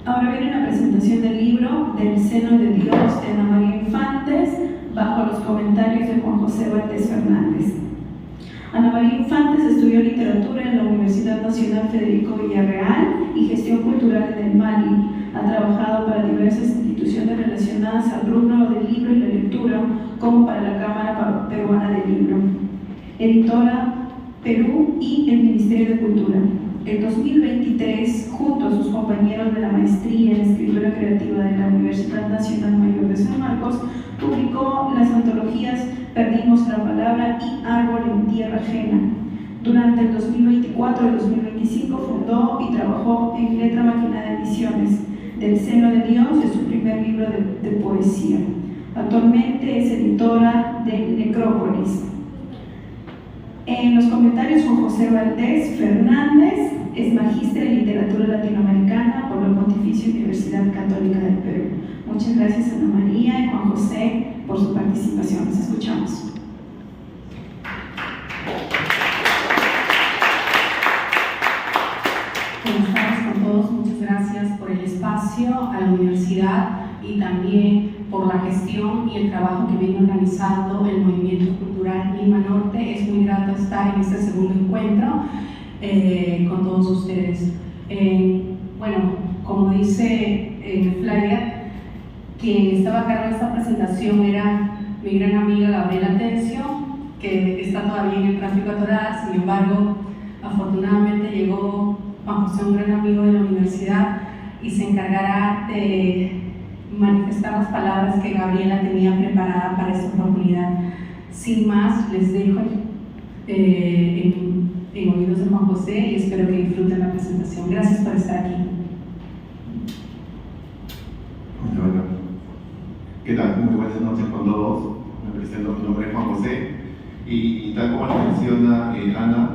Ahora viene la presentación del libro Del seno de Dios de Ana María Infantes, bajo los comentarios de Juan José Valdés Fernández. Ana María Infantes estudió literatura en la Universidad Nacional Federico Villarreal y gestión cultural en el Mali. Ha trabajado para diversas instituciones relacionadas al rubro del libro y la lectura, como para la Cámara Peruana del Libro, Editora Perú y el Ministerio de Cultura. En 2023, junto a sus compañeros de la maestría en escritura creativa de la Universidad Nacional Mayor de San Marcos, publicó las antologías Perdimos la Palabra y Árbol en Tierra Ajena. Durante el 2024 y 2025 fundó y trabajó en Letra Máquina de Ediciones. Del seno de Dios es su primer libro de poesía. Actualmente es editora de Necrópolis. En los comentarios, Juan José Valdés Fernández es magíster en literatura latinoamericana por la Pontificia Universidad Católica del Perú. Muchas gracias, Ana María y Juan José, por su participación. Les escuchamos. Buenas tardes con todos, muchas gracias por el espacio, a la universidad y también por la gestión y el trabajo que viene organizando el Movimiento Cultural Lima Norte. Es muy grato estar en este segundo encuentro con todos ustedes. Bueno, como dice Flavia, quien estaba a cargo de esta presentación era mi gran amiga Gabriela Tencio, que está todavía en el tráfico atorada. Sin embargo, afortunadamente llegó Juan José, un gran amigo de la universidad, y se encargará de manifestar las palabras que Gabriela tenía preparada para esta oportunidad. Sin más, les dejo en oídos de Juan José y espero que disfruten la presentación. Gracias por estar aquí. Hola. ¿Qué tal? Muy buenas noches con todos. Me presento, mi nombre es Juan José y tal como lo menciona Ana,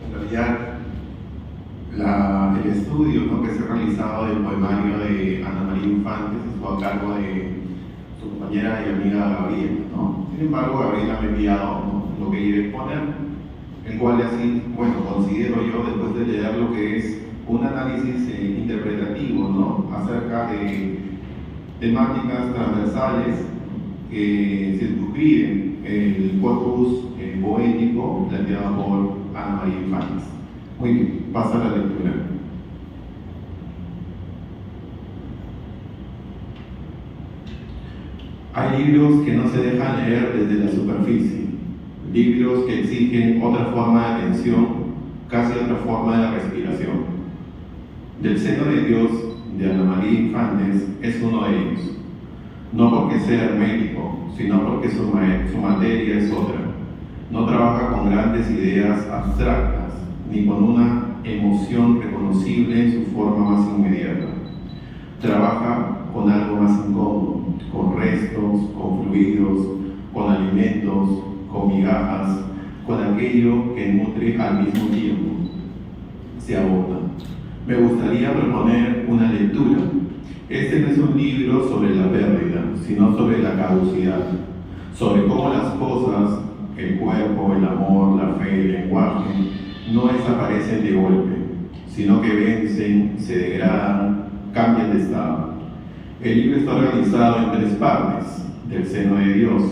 en realidad el estudio, ¿no?, que se ha realizado del poemario de Ana María Infantes estuvo a cargo de su compañera y amiga Gabriela, ¿no? Sin embargo, Gabriela me ha enviado, ¿no?, lo que iba a exponer, el cual así, bueno, considero yo, después de leer lo que es un análisis interpretativo, ¿no?, acerca de temáticas transversales que circunscriben el corpus poético planteado por Ana María Infantes. Muy bien, pasa a la lectura. Hay libros que no se dejan leer desde la superficie, libros que exigen otra forma de atención, casi otra forma de respiración. Del seno de Dios, de Ana María Infantes, es uno de ellos. No porque sea hermético, sino porque su materia es otra. No trabaja con grandes ideas abstractas, ni con una emoción reconocible en su forma más inmediata. Trabaja con algo más incómodo, con restos, con fluidos, con alimentos, con migajas, con aquello que nutre al mismo tiempo. Se agota. Me gustaría proponer una lectura. Este no es un libro sobre la pérdida, sino sobre la caducidad, sobre cómo las cosas, el cuerpo, el amor, la fe, el lenguaje, no desaparecen de golpe, sino que vencen, se degradan, cambian de estado. El libro está organizado en 3 partes: del seno de Dios,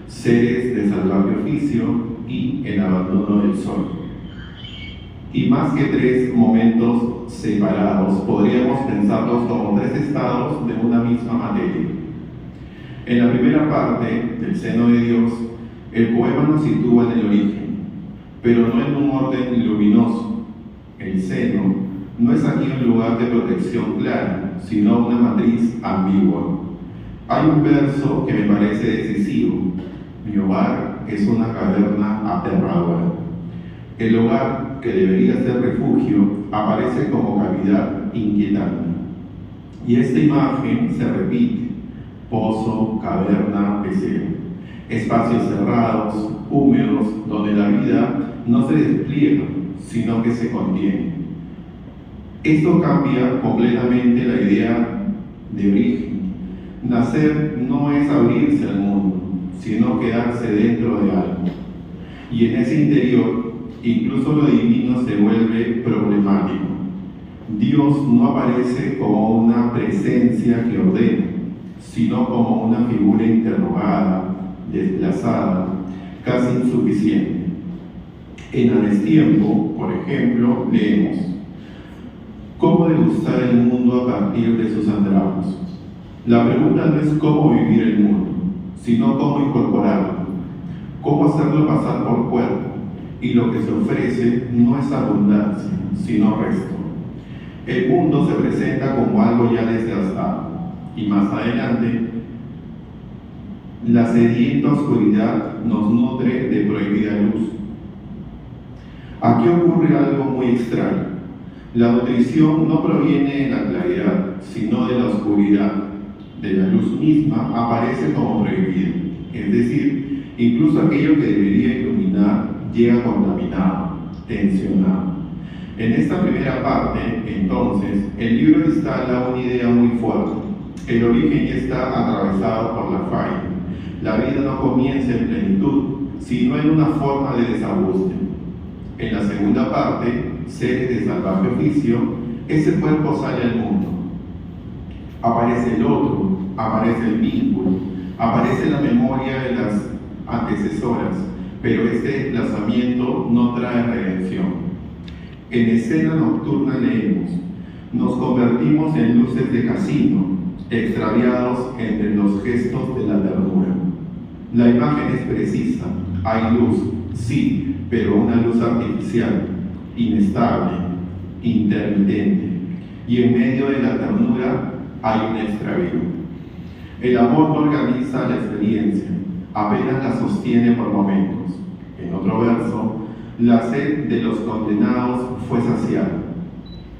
seres de salvaje oficio y el abandono del sol. Y más que 3 momentos separados, podríamos pensarlos como 3 estados de una misma materia. En la primera parte, del seno de Dios, el poema nos sitúa en el origen, pero no en un orden luminoso. El seno no es aquí un lugar de protección clara, sino una matriz ambigua. Hay un verso que me parece decisivo: mi hogar es una caverna aterradora. El hogar, que debería ser refugio, aparece como cavidad inquietante. Y esta imagen se repite: pozo, caverna, pecero. Espacios cerrados, húmedos, donde la vida no se despliega, sino que se contiene. Esto cambia completamente la idea de origen. Nacer no es abrirse al mundo, sino quedarse dentro de algo. Y en ese interior, incluso lo divino se vuelve problemático. Dios no aparece como una presencia que ordena, sino como una figura interrogada, desplazada, casi insuficiente. En A Destiempo, por ejemplo, leemos: ¿cómo degustar el mundo a partir de sus andrajos? La pregunta no es cómo vivir el mundo, sino cómo incorporarlo, cómo hacerlo pasar por cuerpo, y lo que se ofrece no es abundancia, sino resto. El mundo se presenta como algo ya desgastado, y más adelante, la sedienta oscuridad nos nutre de prohibida luz. Aquí ocurre algo muy extraño. La nutrición no proviene de la claridad, sino de la oscuridad. De la luz misma aparece como prohibida, es decir, incluso aquello que debería iluminar llega contaminado, tensionado. En esta primera parte, entonces, el libro instala una idea muy fuerte. El origen ya está atravesado por la falla. La vida no comienza en plenitud, sino en una forma de desajuste. En la segunda parte, seres de salvaje oficio, ese cuerpo sale al mundo. Aparece el otro, aparece el vínculo, aparece la memoria de las antecesoras, pero este desplazamiento no trae redención. En Escena Nocturna leemos: nos convertimos en luces de casino, extraviados entre los gestos de la ternura. La imagen es precisa, hay luz, sí, pero una luz artificial, inestable, intermitente, y en medio de la ternura hay un extravío. El amor no organiza la experiencia, apenas la sostiene por momentos. En otro verso, la sed de los condenados fue saciada.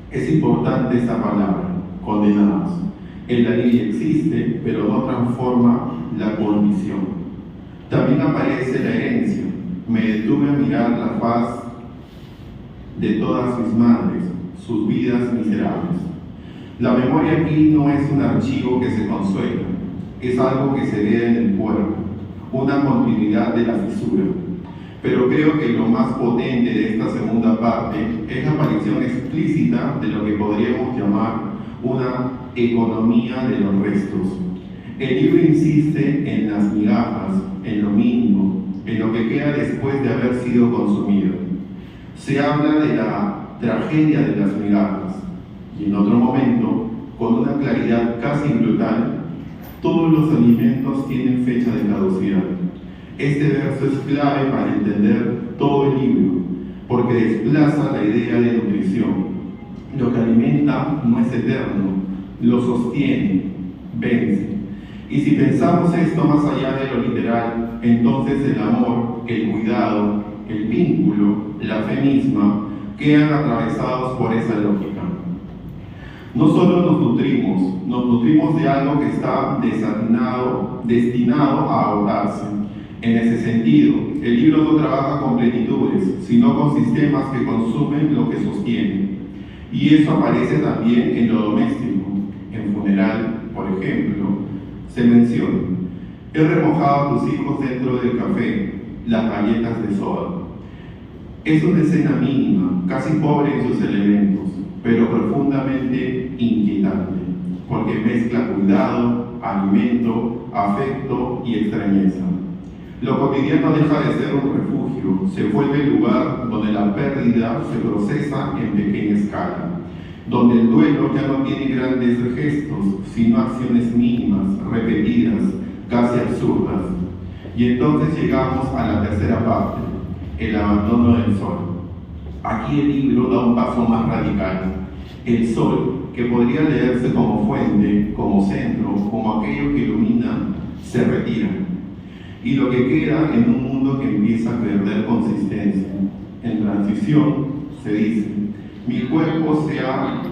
Es importante esta palabra, condenados. El alivio existe, pero no transforma la condición. También aparece la herencia. Me detuve a mirar la faz de todas mis madres, sus vidas miserables. La memoria aquí no es un archivo que se consuela, es algo que se ve en el cuerpo, una continuidad de la fisura. Pero creo que lo más potente de esta segunda parte es la aparición explícita de lo que podríamos llamar una economía de los restos. El libro insiste en las migajas, en lo mínimo, en lo que queda después de haber sido consumido. Se habla de la tragedia de las migajas, y en otro momento, con una claridad casi brutal, todos los alimentos tienen fecha de caducidad. Este verso es clave para entender todo el libro, porque desplaza la idea de nutrición. Lo que alimenta no es eterno, lo sostiene, vence. Y si pensamos esto más allá de lo literal, entonces el amor, el cuidado, el vínculo, la fe misma, quedan atravesados por esa lógica. No solo nos nutrimos de algo que está destinado a agotarse. En ese sentido, el libro no trabaja con plenitudes, sino con sistemas que consumen lo que sostienen. Y eso aparece también en lo doméstico. En funeral, por ejemplo, se menciona: he remojado a tus hijos dentro del café, las galletas de soda. Es una escena mínima, casi pobre en sus elementos, pero profundamente inquietante, porque mezcla cuidado, alimento, afecto y extrañeza. Lo cotidiano deja de ser un refugio, se vuelve el lugar donde la pérdida se procesa en pequeña escala, donde el duelo ya no tiene grandes gestos, sino acciones mínimas, repetidas, casi absurdas. Y entonces llegamos a la tercera parte, el abandono del sol. Aquí el libro da un paso más radical. El sol, que podría leerse como fuente, como centro, como aquello que ilumina, se retira. Y lo que queda en un mundo que empieza a perder consistencia. En transición se dice: mi cuerpo se ha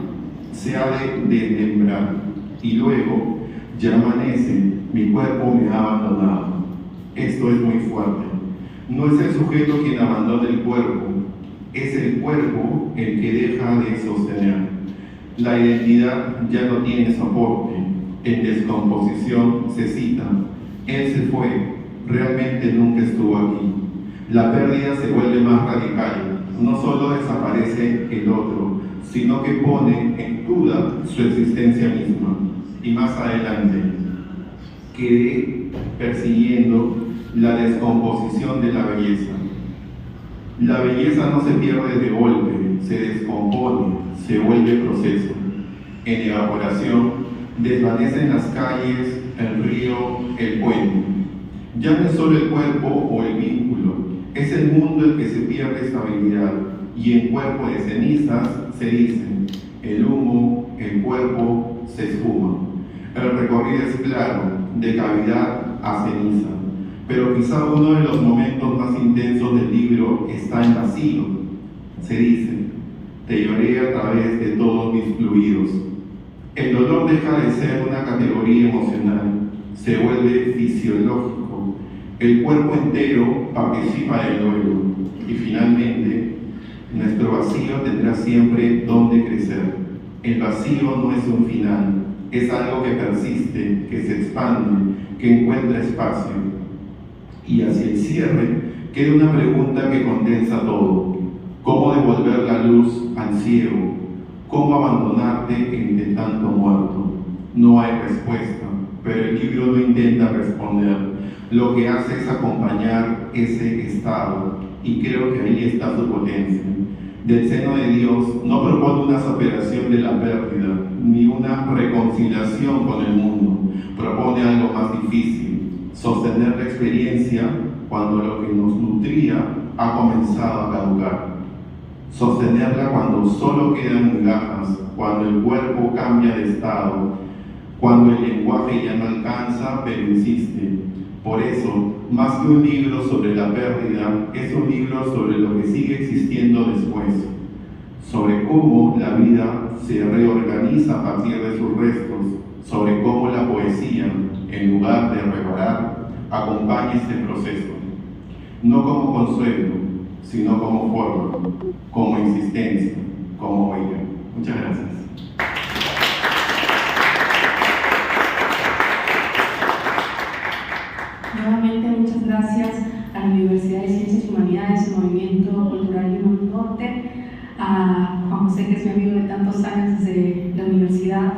de desmembrar, y luego ya amanece, mi cuerpo me ha abandonado. Esto es muy fuerte. No es el sujeto quien abandona el cuerpo, es el cuerpo el que deja de sostener. La identidad ya no tiene soporte, en descomposición se cita: él se fue, realmente nunca estuvo aquí. La pérdida se vuelve más radical, no solo desaparece el otro, sino que pone en duda su existencia misma. Y más adelante, quedé persiguiendo la descomposición de la belleza. La belleza no se pierde de golpe, se descompone, se vuelve proceso. En evaporación, desvanecen las calles, el río, el puente. Ya no es solo el cuerpo o el vínculo, es el mundo el que se pierde estabilidad, y en cuerpo de cenizas se dice, el humo, el cuerpo se esfuma. El recorrido es claro, de cavidad a ceniza, pero quizá uno de los momentos más intensos del libro está en vacío. Se dice, te lloré a través de todos mis fluidos. El dolor deja de ser una categoría emocional, se vuelve fisiológico. El cuerpo entero participa del duelo y finalmente nuestro vacío tendrá siempre donde crecer. El vacío no es un final, es algo que persiste, que se expande, que encuentra espacio. Y hacia el cierre queda una pregunta que condensa todo. ¿Cómo devolver la luz al ciego? ¿Cómo abandonarte entre tanto muerto? No hay respuesta, pero el libro no intenta responder. Lo que hace es acompañar ese estado, y creo que ahí está su potencia. Del seno de Dios no propone una superación de la pérdida, ni una reconciliación con el mundo. Propone algo más difícil, sostener la experiencia cuando lo que nos nutría ha comenzado a caducar. Sostenerla cuando solo quedan migajas, cuando el cuerpo cambia de estado, cuando el lenguaje ya no alcanza, pero insiste. Por eso, más que un libro sobre la pérdida, es un libro sobre lo que sigue existiendo después, sobre cómo la vida se reorganiza a partir de sus restos, sobre cómo la poesía, en lugar de reparar, acompaña este proceso, no como consuelo, sino como forma, como existencia, como huella. Muchas gracias. Nuevamente, muchas gracias a la Universidad de Ciencias y Humanidades, el Movimiento Cultural Lima Norte, a Juan José, que es mi amigo de tantos años desde la universidad,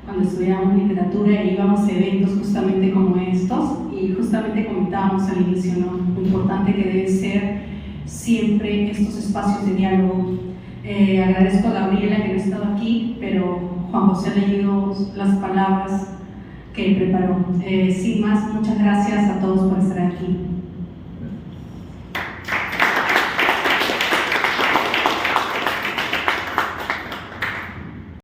cuando estudiábamos literatura e íbamos a eventos justamente como estos, y justamente comentábamos al inicio, ¿no?, lo importante que debe ser siempre estos espacios de diálogo. Agradezco a Gabriela que no ha estado aquí, pero Juan José ha leído las palabras que preparó. Sin más, muchas gracias a todos por estar aquí.